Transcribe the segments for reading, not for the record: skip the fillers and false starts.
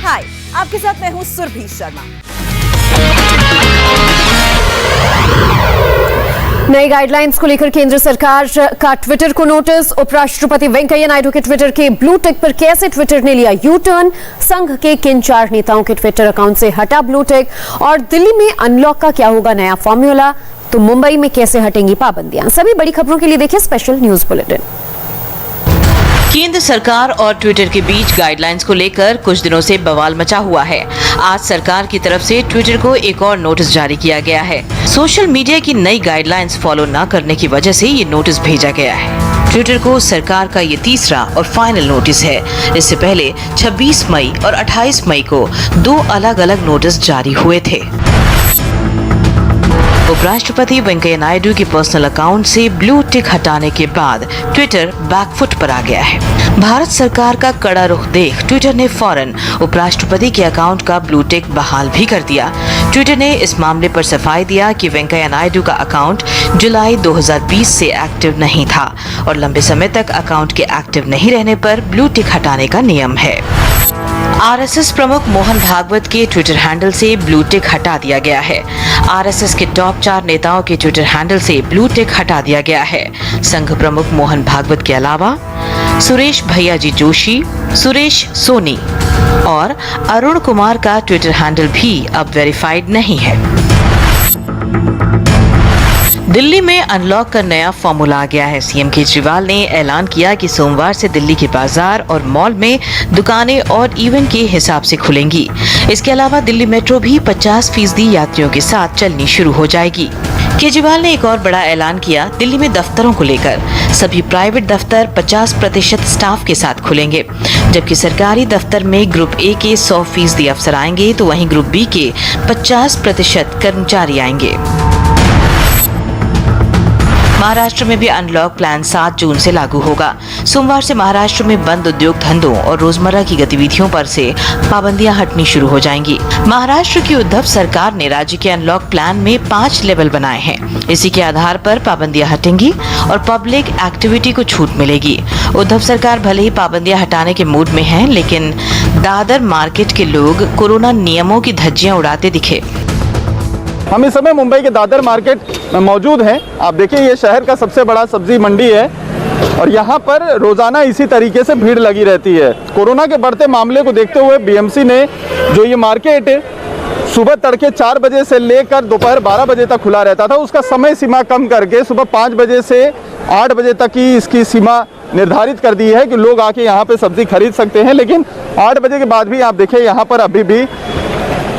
हाय, आपके साथ मैं हूं सुरभि शर्मा। नई गाइडलाइंस को लेकर केंद्र सरकार का ट्विटर को नोटिस। उपराष्ट्रपति वेंकैया नायडू के ट्विटर के ब्लू टिक पर कैसे ट्विटर ने लिया यू टर्न। संघ के किन 4 नेताओं के ट्विटर अकाउंट से हटा ब्लू टिक। और दिल्ली में अनलॉक का क्या होगा नया फॉर्मूला। तो मुंबई में कैसे हटेंगी पाबंदियां। सभी बड़ी खबरों के लिए देखिए स्पेशल न्यूज बुलेटिन। केंद्र सरकार और ट्विटर के बीच गाइडलाइंस को लेकर कुछ दिनों से बवाल मचा हुआ है। आज सरकार की तरफ से ट्विटर को एक और नोटिस जारी किया गया है। सोशल मीडिया की नई गाइडलाइंस फॉलो न करने की वजह से ये नोटिस भेजा गया है। ट्विटर को सरकार का ये तीसरा और फाइनल नोटिस है। इससे पहले 26 मई और 28 मई को 2 अलग-अलग नोटिस जारी हुए थे। उपराष्ट्रपति वेंकैया नायडू के पर्सनल अकाउंट से ब्लू टिक हटाने के बाद ट्विटर बैकफुट पर आ गया है। भारत सरकार का कड़ा रुख देख ट्विटर ने फौरन उपराष्ट्रपति के अकाउंट का ब्लू टिक बहाल भी कर दिया। ट्विटर ने इस मामले पर सफाई दिया कि वेंकैया नायडू का अकाउंट जुलाई 2020 से एक्टिव नहीं था और लंबे समय तक अकाउंट के एक्टिव नहीं रहने पर ब्लू टिक हटाने का नियम है। आरएसएस प्रमुख मोहन भागवत के ट्विटर हैंडल से ब्लू टिक हटा दिया गया है। आरएसएस के टॉप 4 नेताओं के ट्विटर हैंडल से ब्लू टिक हटा दिया गया है। संघ प्रमुख मोहन भागवत के अलावा सुरेश भैयाजी जोशी, सुरेश सोनी और अरुण कुमार का ट्विटर हैंडल भी अब वेरीफाइड नहीं है। दिल्ली में अनलॉक का नया फॉर्मूला आ गया है। सीएम केजरीवाल ने ऐलान किया कि सोमवार से दिल्ली के बाजार और मॉल में दुकानें और इवेंट के हिसाब से खुलेंगी। इसके अलावा दिल्ली मेट्रो भी 50% यात्रियों के साथ चलनी शुरू हो जाएगी। केजरीवाल ने एक और बड़ा ऐलान किया दिल्ली में दफ्तरों को लेकर। सभी प्राइवेट दफ्तर 50% स्टाफ के साथ खुलेंगे, जबकि सरकारी दफ्तर में ग्रुप ए के 100% अफसर आएंगे तो वहीं ग्रुप बी के 50% कर्मचारी आएंगे। महाराष्ट्र में भी अनलॉक प्लान 7 जून से लागू होगा। सोमवार से महाराष्ट्र में बंद उद्योग धंधों और रोजमर्रा की गतिविधियों पर से पाबंदियां हटनी शुरू हो जाएंगी। महाराष्ट्र की उद्धव सरकार ने राज्य के अनलॉक प्लान में 5 लेवल बनाए हैं। इसी के आधार पर पाबंदियां हटेंगी और पब्लिक एक्टिविटी को छूट मिलेगी। उद्धव सरकार भले ही पाबंदियां हटाने के मूड में है, लेकिन दादर मार्केट के लोग कोरोना नियमों की धज्जियां उड़ाते दिखे। हम इस समय मुंबई के दादर मार्केट में मौजूद हैं। आप देखिए ये शहर का सबसे बड़ा सब्जी मंडी है और यहाँ पर रोज़ाना इसी तरीके से भीड़ लगी रहती है। कोरोना के बढ़ते मामले को देखते हुए बीएमसी ने जो ये मार्केट सुबह तड़के 4 बजे से लेकर दोपहर 12 बजे तक खुला रहता था, उसका समय सीमा कम करके सुबह 5 बजे से 8 बजे तक की इसकी सीमा निर्धारित कर दी है कि लोग आके यहाँ पे सब्जी खरीद सकते हैं। लेकिन 8 बजे के बाद भी आप देखिए यहाँ पर अभी भी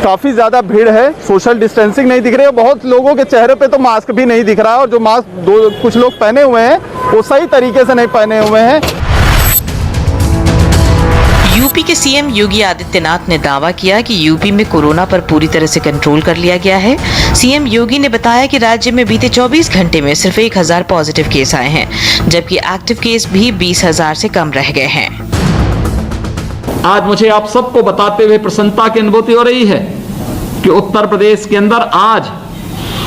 काफ़ी ज़्यादा भीड़ है। सोशल डिस्टेंसिंग नहीं दिख रही है। बहुत लोगों के चेहरे पे तो मास्क भी नहीं दिख रहा है और जो मास्क कुछ लोग पहने हुए हैं वो सही तरीके से नहीं पहने हुए हैं। यूपी के सीएम योगी आदित्यनाथ ने दावा किया कि यूपी में कोरोना पर पूरी तरह से कंट्रोल कर लिया गया है। सीएम योगी ने बताया कि राज्य में बीते 24 घंटे में सिर्फ 1000 पॉजिटिव केस आए हैं, जबकि एक्टिव केस भी 20,000 से कम रह गए हैं। आज मुझे आप सबको बताते हुए प्रसन्नता की अनुभूति हो रही है कि उत्तर प्रदेश के अंदर आज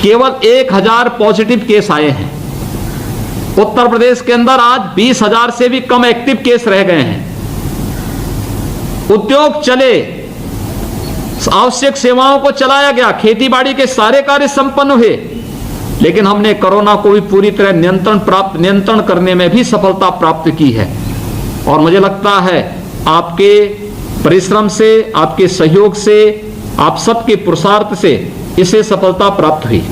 केवल 1000 पॉजिटिव केस आए हैं। उत्तर प्रदेश के अंदर आज 20,000 से भी कम एक्टिव केस रह गए हैं। उद्योग चले, आवश्यक सेवाओं को चलाया गया, खेती बाड़ी के सारे कार्य संपन्न हुए, लेकिन हमने कोरोना को भी पूरी तरह नियंत्रण करने में भी सफलता प्राप्त की है। और मुझे लगता है आपके परिश्रम से, आपके सहयोग से, आप सबके पुरुषार्थ से इसे सफलता प्राप्त हुई।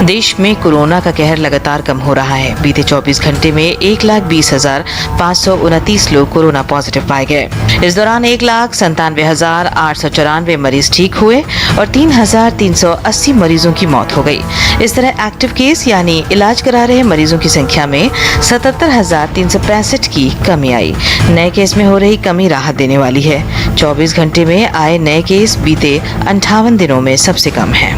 देश में कोरोना का कहर लगातार कम हो रहा है। बीते 24 घंटे में 1,20,529 लोग कोरोना पॉजिटिव पाए गए। इस दौरान 1,97,894 मरीज ठीक हुए और 3,380 मरीजों की मौत हो गई। इस तरह एक्टिव केस यानी इलाज करा रहे मरीजों की संख्या में 77,365 की कमी आई। नए केस में हो रही कमी राहत देने वाली है। 24 घंटे में आए नए केस बीते 58 दिनों में सबसे कम है।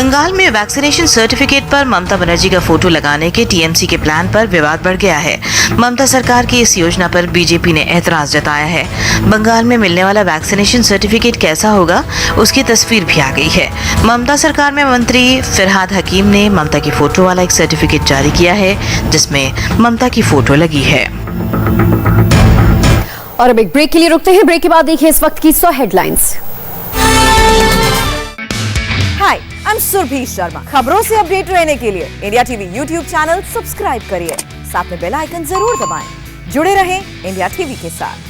बंगाल में वैक्सीनेशन सर्टिफिकेट पर ममता बनर्जी का फोटो लगाने के टीएमसी के प्लान पर विवाद बढ़ गया है। ममता सरकार की इस योजना पर बीजेपी ने एतराज जताया है। बंगाल में मिलने वाला वैक्सीनेशन सर्टिफिकेट कैसा होगा, उसकी तस्वीर भी आ गई है। ममता सरकार में मंत्री फिरहाद हकीम ने ममता की फोटो वाला एक सर्टिफिकेट जारी किया है, जिसमें ममता की फोटो लगी है। और अब एक ब्रेक के लिए रुकते हैं। ब्रेक के बाद देखिए इस वक्त की 100 headlines. Hi, I am Surabhi Sharma. खबरों से अपडेट रहने के लिए India TV YouTube channel subscribe करिए, साथ में बेल आइकन जरूर दबाएं। जुड़े रहें इंडिया टीवी के साथ।